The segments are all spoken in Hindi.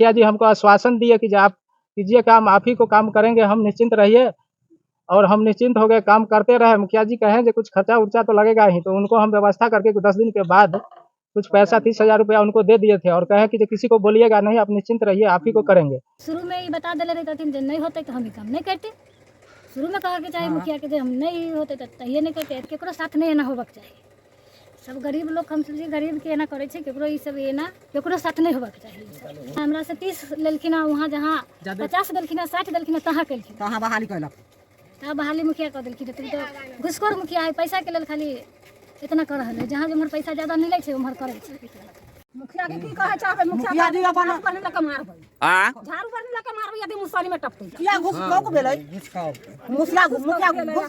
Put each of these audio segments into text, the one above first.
मुखिया जी हमको आश्वासन दिए कि आप कीजिए काम, आप ही को काम करेंगे, हम निश्चिंत रहिए। और हम निश्चिंत हो गए, काम करते रहे। मुखिया जी कहें कि कुछ खर्चा उर्चा तो लगेगा ही, तो उनको हम व्यवस्था करके 10 दिन के बाद कुछ पैसा 30,000 रुपया उनको दे दिए थे और कहे कि किसी को बोलिएगा नहीं, आप निश्चिंत रहिए, आप ही को करेंगे। शुरू में ही बता दे रहे थे नहीं होते तो हम ही काम नहीं करते। शुरू में कहा कि चाहे मुखिया के हम नहीं होते तो ये नहीं करते, केकरो साथ नहीं एना होबक चाहिए। सब गरीब लोग हम समझिए गरीब के एना करे छे, केकरो ई सब एना केकरो साथ नहीं होबक चाहिए। हमरा से 30 लेलखिन, वहाँ जहाँ 50 देलखिन, 60 देलखिन, तहाँ केलखिन, कहाँ बहाली कैलक, तहाँ बहाली मुखिया कर देलखिन। तुम तो घुसखोर मुखिया है, पैसा के लेल खाली इतना कर रहे। जहाँ जमहर पैसा ज्यादा मिले छे उमहर करे छे। मुखिया के की कहे चाहे, मुखिया जी अपन पर लके मारबै, हां झाड़ू पर लके मारबै, यदि मुसरी में टपतै किया घुस को भेलै, घुस खाओ मुखिया घुस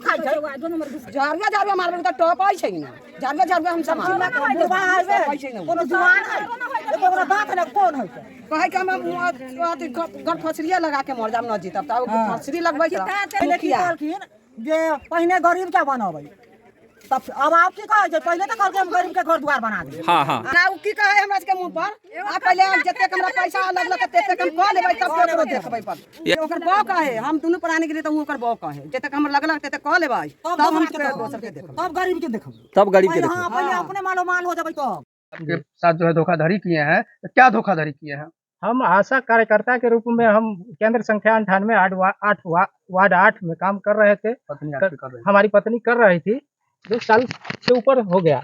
खाइ छै, दो नंबर घुस झाड़िया मारबै त टपै छै ना, झाड़िया हम समाज कोनो जुआन है कोनो बात न कोन है कहे के हम गन फसरिया लगा के मर जाम न जीतब त फसरी लगबै त मुखिया जे पहिने गरीब के बनबै। तब अब आप की कहे पहले तो करके हम गरीब के घर द्वार बना दे। हां हां ना उ की कहे हमरा के मुंह पर आ पहले जते हमरा पैसा लगल तते कम क लेबै तब केकरो देखबै पर ओकर बौ कहे हम दुनु प्राणी के लिए तो ओकर बौ कहे जते हमरा लगल तते क लेबै तब हम दोसर के देखब, तब गरीब के देखब, तब गरीब के देखब। हां पहले अपने मालो माल हो जाबै। तो के साथ जो है धोखाधड़ी किए हैं, क्या धोखाधड़ी किए हैं? हम आशा कार्यकर्ता के रूप में हम केंद्र संख्या 98 वार्ड 8 में काम कर रहे थे। हमारी पत्नी कर रही थी, 2 साल से ऊपर हो गया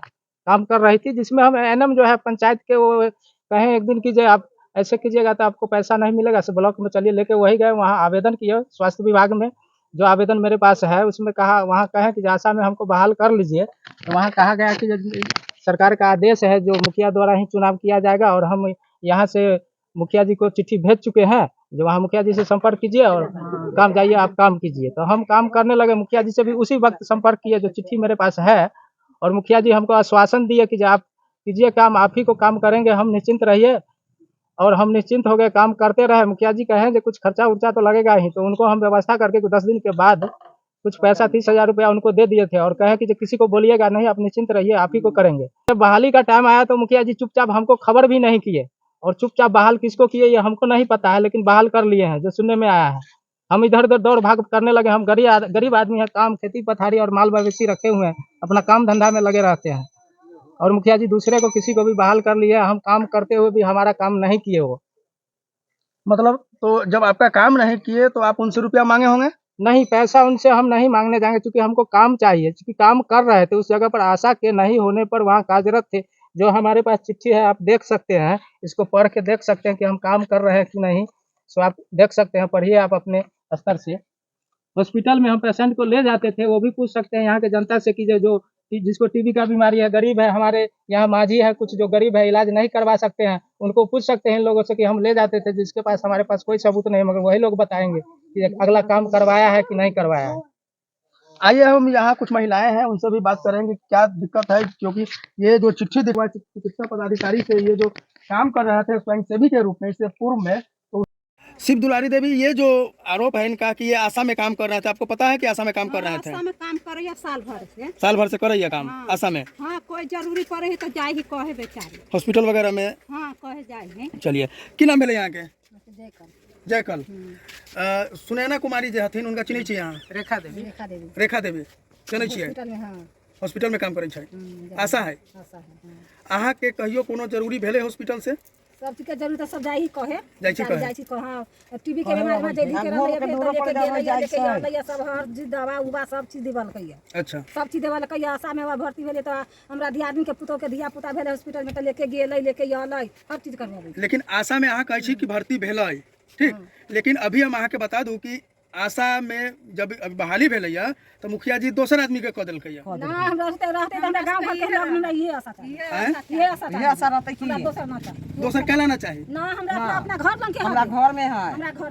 काम कर रही थी, जिसमें हम एनएम जो है पंचायत के वो कहें एक दिन कीजिए, आप ऐसे कीजिएगा तो आपको पैसा नहीं मिलेगा, सब ब्लॉक में चलिए, लेके वही गए, वहाँ आवेदन किए स्वास्थ्य विभाग में। जो आवेदन मेरे पास है उसमें कहा, वहाँ कहें कि आशा में हमको बहाल कर लीजिए, तो वहाँ कहा गया कि सरकार का आदेश है जो मुखिया द्वारा ही चुनाव किया जाएगा। और हम यहाँ से मुखिया जी को चिट्ठी भेज चुके हैं, जो वहाँ मुखिया जी से संपर्क कीजिए और काम जाइए, आप काम कीजिए। तो हम काम करने लगे, मुखिया जी से भी उसी वक्त संपर्क किए जो चिट्ठी मेरे पास है। और मुखिया जी हमको आश्वासन दिए कि आप कीजिए काम, आप ही को काम करेंगे, हम निश्चिंत रहिए। और हम निश्चिंत हो गए, काम करते रहे। मुखिया जी कहें कि कुछ खर्चा उर्चा तो लगेगा ही, तो उनको हम व्यवस्था करके 10 दिन के बाद कुछ पैसा 30,000 रुपया उनको दे दिए थे और कहे कि किसी को बोलिएगा नहीं, आप निश्चिंत रहिए, आप ही को करेंगे। जब बहाली का टाइम आया तो मुखिया जी चुपचाप हमको खबर भी नहीं किए, और चुपचाप बहाल किसको किए ये हमको नहीं पता है, लेकिन बहाल कर लिए हैं जो सुनने में आया है। हम इधर उधर दौड़ भाग करने लगे। हम गरीब आदमी है, काम खेती पथारी और माल मवेशी रखे हुए हैं, अपना काम धंधा में लगे रहते हैं। और मुखिया जी दूसरे को किसी को भी बहाल कर लिए, हम काम करते हुए भी हमारा काम नहीं किए वो। मतलब तो जब आपका काम नहीं किए तो आप उनसे रुपया मांगे होंगे? नहीं, पैसा उनसे हम नहीं मांगने जाएंगे, क्योंकि हमको काम चाहिए। क्योंकि काम कर रहे थे उस जगह पर, आशा के नहीं होने पर वहाँ कार्यरत थे। जो हमारे पास चिट्ठी है आप देख सकते हैं, इसको पढ़ के देख सकते हैं कि हम काम कर रहे हैं कि नहीं। सो आप देख सकते हैं, पढ़िए आप अपने स्तर से। हॉस्पिटल में हम पेशेंट को ले जाते थे, वो भी पूछ सकते हैं यहाँ के जनता से कि जो जिसको टीबी का बीमारी है, गरीब है, हमारे यहाँ माझी है, कुछ जो गरीब है इलाज नहीं करवा सकते हैं, उनको पूछ सकते हैं इन लोगों से कि हम ले जाते थे, जिसके पास हमारे पास कोई सबूत नहीं, मगर वही लोग बताएंगे कि अगला काम करवाया है कि नहीं करवाया है। आइए हम यहाँ कुछ महिलाएं हैं, उनसे भी बात करेंगे क्या दिक्कत है, क्योंकि ये जो चिट्ठी दिखवाई चिकित्सा पदाधिकारी से, ये जो काम कर रहे थे स्वयंसेवी के रूप में इससे पूर्व में, तो शिव दुलारी देवी, ये जो आरोप है इनका कि ये आशा में काम कर रहे थे, आपको पता है कि आशा में काम कर रहे थे? आशा में काम कर रही है साल भर से कर रही है काम। हाँ, आशा में। हाँ, कोई जरूरी पड़े तो जाए ही कहे बेचारी हॉस्पिटल वगैरह में। हाँ, कहे जाए। चलिए, की नाम है यहाँ के? जयकल। सुनैना कुमारी जे हथिन, उनका चिन्है छी यहाँ? रेखा देवी। रेखा देवी चिन्है छियै? हॉस्पिटल में काम करै छै। आशा है अहाँ के कहियो कोनो जरूरी भेले हॉस्पिटल से? सब चीज के जरूरत सब जाई ही कहे, जाई छी कहाँ टीबी के बीमारी में देदी के रहले लेके आइए सब हर चीज दवा उवा सब चीज देवल कहिए। अच्छा, सब चीज देवल कहिए। आशा में भर्ती भेले तो हमरा दियादनी के पुतो के धिया पुता भेले हॉस्पिटल में, तो लेके गेलै, लेके आलै, हर चीज करवाबै। लेकिन आशा में अहाँ कहै छी कि भर्ती भेलै, ठीक, लेकिन अभी हम अहाँ के बता दूं कि आशा में जब बहाली भेलै तो मुखिया जी दोसर आदमी के कह देलकै। ना हम रहते त हमरा गांव घर के लोग नहीं, ये आशा चाहिए, ये आशा रहते कि दोसर ना चाहिए। दोसर कहला ना चाहिए ना, हमरा अपना घर बन के, हमरा घर में है,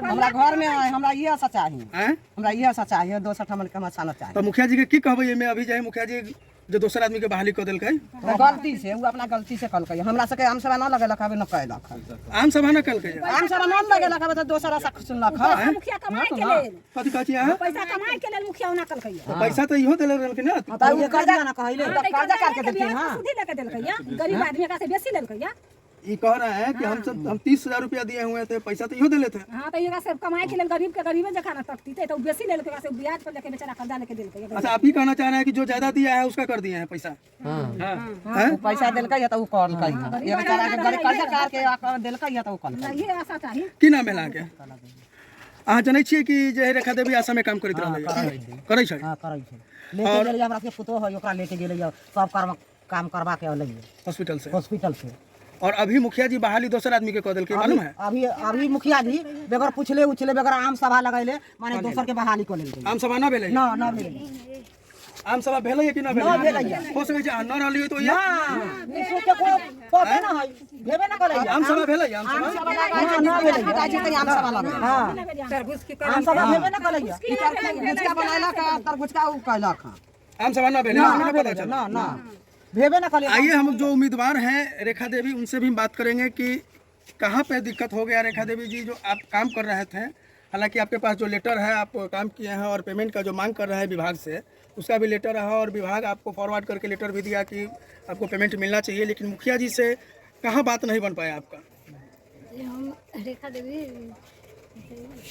हमरा घर में है, हमरा ये आशा चाहिए, हमरा ये आशा चाहिए, दोसर हमन के आशा ना चाहिए। तो मुखिया जी के की कहबै एमे? अभी जाय मुखिया जी जो दोसर आदमी के बहाली कर देलकै, गलती से वो अपना गलती से कलकै, हमरा से आम सभा न लगेलक, अबे न कहलक। आम सभा न कलकै, आम सभा न लगेलक, अबे त दोसर आशा सुनलक है। मुखिया कमाई के लेल, कथि कहै छी अहाँ? पैसा कमाई के लेल मुखिया ना कलकै। पैसा तो इहो देले रहलकै न, त वो कर्जा ना कहैले, कर्जा करके देलकै। हां, सुधी लेके देलकै, गरीब आदमी का से बेसी लेलकै। ये कह रहे हैं कि हम 30,000 रुपया दिए हुए थे, पैसा तो इहो दे लेते हैं। हां तो ये सब कमाई के लिए गरीब के गरीबे जखा ना तकती तो बेसी ले लेके से ब्याज पर लेके बेचारा कर्जा लेके देलके। अच्छा, आप ही कहना चाह रहे हैं कि जो ज्यादा दिया है उसका कर दिए हैं पैसा? हां पैसा देलकै या त उ करलकै, ये बेचारा के गरीब कर्जा कार के आकर देलकै या त उ करलकै। ये आशा चाहिए की नाम है ला के? अहाँ जनै छियै कि जे रेखा देवी आशा में काम करैत रहलै? करै छै। हां करै छै। लेके गेलै हमरा के पुतो है, ओकरा लेके गेलै सब काम करवा के अलै हॉस्पिटल से। और अभी मुखिया जी बहाली दोसर आदमी के कह देलकै, मालूम है? अभी मुखिया जी बगैर पूछले उछले बगैर आम सभा लगैले, माने दोसर के बहाली कर लेलकै। आम सभा न भेलै? ना भेलै। आम सभा भेलै कि न भेलै? हो सकै छै न रहलियै तो ना निशु के को पते ना है, भेबे ना करै। आम सभा भेलै? आम सभा ना भेलै। पिताजी त आम सभा लगै। हां तरबूज के आम सभा भेबे ना करै। ई गुचका बनाइला का तरबूज का उ कहलक। आम सभा न भेलै? ना भेबे ना करै। आइए हम जो उम्मीदवार हैं रेखा देवी, उनसे भी बात करेंगे कि कहाँ पे दिक्कत हो गया। रेखा देवी जी, जो आप काम कर रहे थे, हालांकि आपके पास जो लेटर है, आप काम किए हैं और पेमेंट का जो मांग कर रहे हैं विभाग से, उसका भी लेटर है और विभाग आपको फॉरवर्ड करके लेटर भी दिया कि आपको पेमेंट मिलना चाहिए, लेकिन मुखिया जी से कहाँ बात नहीं बन पाया आपका? हम रेखा देवी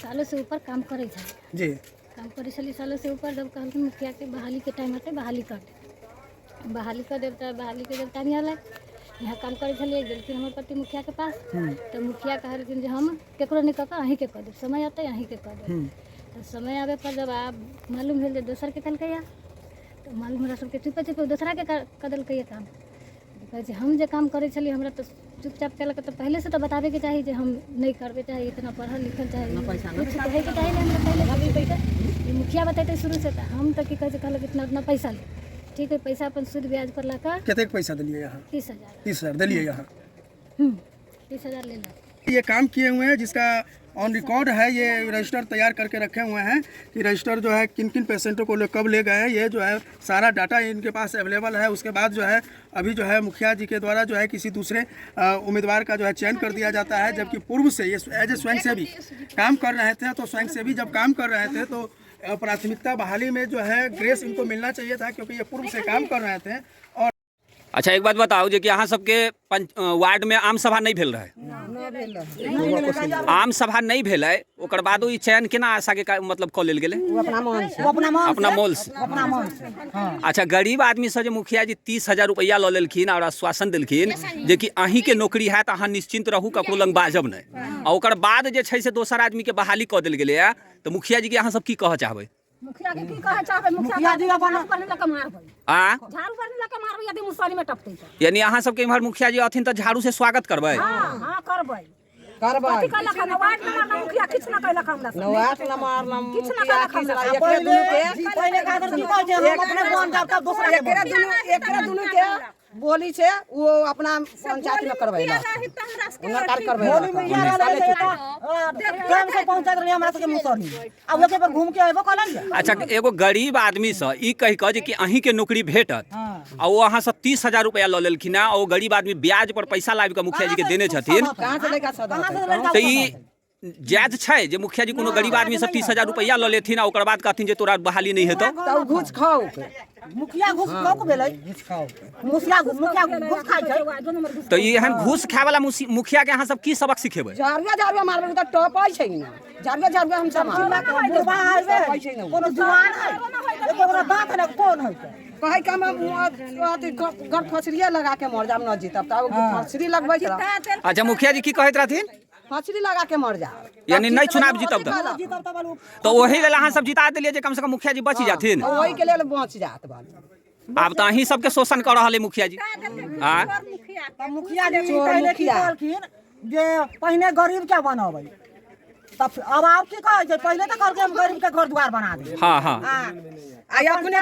सालों से ऊपर काम करे थे जी। काम करे चली सालों से ऊपर। जब कहलखिन मुखिया के बहाली के टाइम आते बहाली कर देवता बहाली के देवता नहीं आल। यहाँ काम करे चलिए गेलखिन हमर पति मुखिया के पास, तो मुखिया कहलखिन जे हम केकरो नहीं कह अहीं के कह देब, समय आते अहीं के कह देब। तो समय आवे पर जब आप मालूम भेल जे दोसर के कलकै, तो मालूम हमरा सबके चुपे दोसरा के कह देलकै काम। कहे जे हम जे काम करे चलिए हमरा तो चुपचाप कलक, तो पहले से तो बतावे के चाहिए जे हम नहीं करबे, चाहे इतना पढ़ल लिखल चाहे कुछ कहे के चाहिए। हमरा पहले भाभी पैसा मुखिया बताते शुरू से, तो हम तो की कहे कहलक इतना पैसा ले। ठीक है, पैसा अपन सूद ब्याज पर लगा। कितने पैसा दिलिए यहाँ? 30,000 दिलिए यहाँ। 30,000 ले लो। ये काम किए हुए हैं, जिसका ऑन रिकॉर्ड है, ये रजिस्टर तैयार करके रखे हुए हैं कि रजिस्टर जो है किन किन पेशेंटों को कब ले गए, ये जो है सारा डाटा इनके पास अवेलेबल है। उसके बाद जो है अभी जो है मुखिया जी के द्वारा जो है किसी दूसरे उम्मीदवार का जो है चयन कर दिया जाता है, जबकि पूर्व से ये एज ए स्वयंसेवी काम कर रहे थे। तो स्वयंसेवी जब काम कर रहे थे तो प्राथमिकता बहाली में जो है ग्रेस इनको मिलना चाहिए था, क्योंकि ये पूर्व से काम कर रहे थे। और अच्छा, एक बात बताओ जे कि अहाँ सबके वार्ड में आम सभा नहीं भेल रहे? आम सभा नहीं भेल है, ओकर बाद ई चयन केना आशा के मतलब कऽ लेल गेलै? अपना मोल से। अच्छा, गरीब आदमी से जे मुखिया जी 30,000 रुपया लऽ लेलखिन और आश्वासन देलखिन जे कि अहीं के नौकरी है, अहाँ निश्चिंत रहू, ककरो लग बाजब नहीं, और ओकर बाद जे छै से दोसर आदमी के बहाली कऽ देल गेलै है, तो मुखिया जी के अहाँ सब की कहऽ चाहबै? मुखिया के की कहे चाहबे? मुखिया जी अपन पर लेके मारबै। झाड़ू पर लेके मारबै यदि मुसरी में टपतै त। यानी अहाँ सबके इम्हर मुखिया जी अथिन त झाड़ू से स्वागत करबै? हां करबै। कथि कहलक न वार्ड नंबर मुखिया किछ न कहलक हमरा से। वार्ड नंबर किछ न कहलक हमरा। पहिले खातिर की कहै छै, हम अपने बन जाब त दूसरा एकरा दुनु के बोली छे वो अपना पंचायत में करबैला उन्ना कार्य करबै। बोली में यार रहले त काम से पहुंचा देले हमरा सबके मुसरी, अब ओके पर घूम के आइबो कहलन। अच्छा, एगो गरीब आदमी से ई कहि क जे कि अहीं के नौकरी भेटत आ वो अहाँ से 30,000 रुपया लऽ लेलखिन आ ओ गरीब आदमी ब्याज पर पैसा लाबि के मुखिया जी के देने छथिन, कहां से लेका सदा तो ई जायज छै जे मुखिया जी कोनो गरीब आदमी से 30,000 रुपया लऽ लेथिन आ ओकर बाद कहथिन जे तोरा बहाली नहीं हेतौ? त घुस खाओ, मुखिया घुस खाओ को भेलै, घुस खाओ, मुखिया घुस खाइ छै। तो ई एहन घूस खाय वाला मुखिया के अहाँ सब की सबक सिखेबै? झाड़िया मारबै त टपै छै न, झाड़िया हम सब बुढ़वा आइबे कोनो जुआन है एकरा दांत न कोन है कहे के हम घर फसरिया लगा के मर जाब न जीतब त फसरी लगबै छ। अच्छा, मुखिया जी की कहैत रहथिन? फसरी लगा के मर जा, यानी नहीं चुनाव जीतब तो वही लेल अहाँ सब जिता देलिए जे कम से कम मुखिया जी बच जाथिन? ओही के लेल बच जात बाल। आब तो अहीं सबके शोषण कर रहल है मुखिया जी। मुखिया जी पहले की कहलखिन जे पहिने गरीब के बनबै, तब अब आप की कहै छै, पहले तो कहलकै हम गरीब के घर द्वार बना दे। हाँ हाँ, आई अपने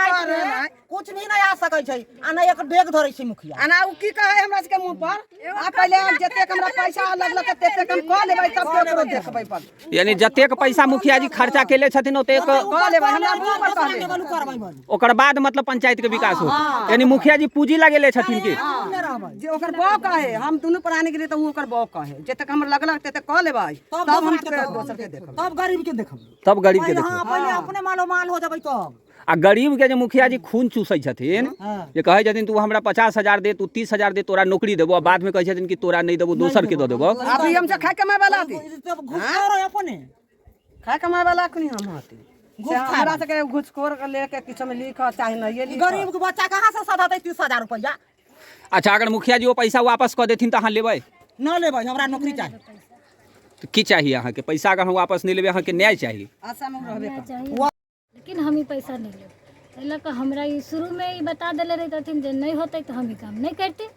कुछ भी नहीं आ सकै छै, आ नहीं एक डेग धरै छै मुखिया। आ ना उ की कहै हमरा सबके मुंह पर, आ पहले जते हमरा पैसा लगलक तते कम क लेबै तब केकरो देखबै पर। यानी जतेक पैसा मुखिया जी खर्चा केले छथिन ओतेक क लेबै, हमरा मुंह पर कहबै ओकर बाद मतलब पंचायत के विकास हो। यानी मुखिया जी पूंजी लगेले छथिन की? जे ओकर बाऊ कहे हम दुनु प्राणी के लिए त उ ओकर बाऊ कहे जते हमरा लगलक तते क लेबै, तब हम दोसर के देखब, तब गरीब के देखब, तब गरीब के देखब। हां पहले अपने मालो माल हो जबै तब। आ गरीब के जो मुखिया जी खून चूसै छथिन, जे कहै छथिन तू हमरा 50,000 दे, तू 30,000 दे, तोरा नौकरी देबो, बाद में कहै छथिन कि तोरा नहीं देबो, दोसर के दे देबो। अभी हमसे खाए कमाए वाला थी, खाए कमाए वाला अखनी हम हती, हमरा से के घुसखोर के लेके किछु में लिख चाहे नहीं ये गरीब के बच्चा कहां से सधाते 30,000 रुपया। अच्छा, अगर मुखिया जी वो पैसा वापस कर देथिन त अहाँ लेबै? न लेबै, हमरा नौकरी चाहिए। तो की चाहिए अहाँ के? पैसा अगर हम वापस नहीं लेबै, अहाँ के न्याय चाहिए? आशा में रहबे लेकिन हम ही पैसा नहीं लेब, एला का हमरा ई शुरू में ही बता देले रहथिन जे नहीं होते तो हम ही काम नहीं करते।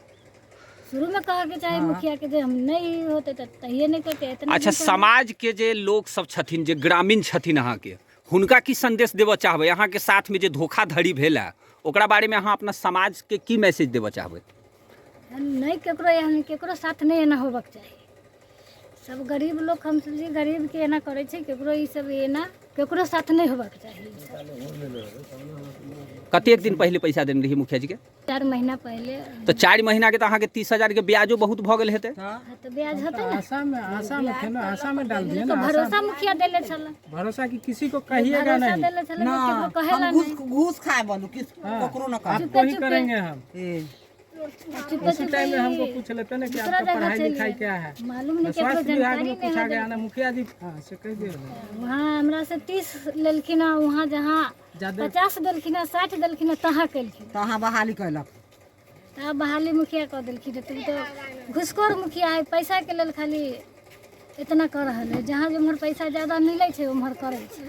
शुरू में कहा के चाहे मुखिया के जे हम नहीं होते तो तहिए नहीं करते। इतना अच्छा, समाज के जे लोग सब छथिन, जे ग्रामीण छथिन अहाँ के, हुनका की संदेश देबऽ चाहबै? अहाँ के साथ में जे धोखाधड़ी भेल है ओकरा बारे में अहाँ अपना समाज के की मैसेज देबऽ चाहबै? नहीं केकरो यानी केकरो साथ नहीं एना होबक चाहिए। सब गरीब लोग हम सब गरीब के एना करे छै, केकरो ई सब एना केकरो साथ नहीं होबक चाहिए। कतेक दिन पहले पैसा देने रही मुखिया जी के? 4 महीना पहले। तो 4 महीना के तो अहाँ के 30,000 के ब्याजो बहुत भ गेल हेतै? तो ब्याज होता है ना, आशा में थे ना, आशा में डाल दिए तो ना। भरोसा मुखिया देले छला, भरोसा कि किसी को कहिएगा भरोसा नहीं, देले छला केकरो कहेला नहीं। घूस खाए बोलू किस ककरो न कहा आपको ही करेंगे हम। चुपे उसी टाइम में हमको पूछ लेते ना कि आपका पढ़ाई लिखाई क्या है, मालूम नहीं केकरो स्वास्थ्य विभाग जानकारी में नहीं पूछा गया ना, मुखिया जी से कह दिए वहाँ हमरा से 30 लेलखिन, वहाँ जहाँ 50 देलखिन, 60 देलखिन, तहाँ केलखिन, तहाँ बहाली कैलक। तब बहाली मुखिया कह देलखिन। तुम तो घुसखोर मुखिया है, पैसा के लेल खाली इतना कर रहल है, जहाँ जो उम्हर पैसा ज्यादा मिले छै उम्हर करे छै।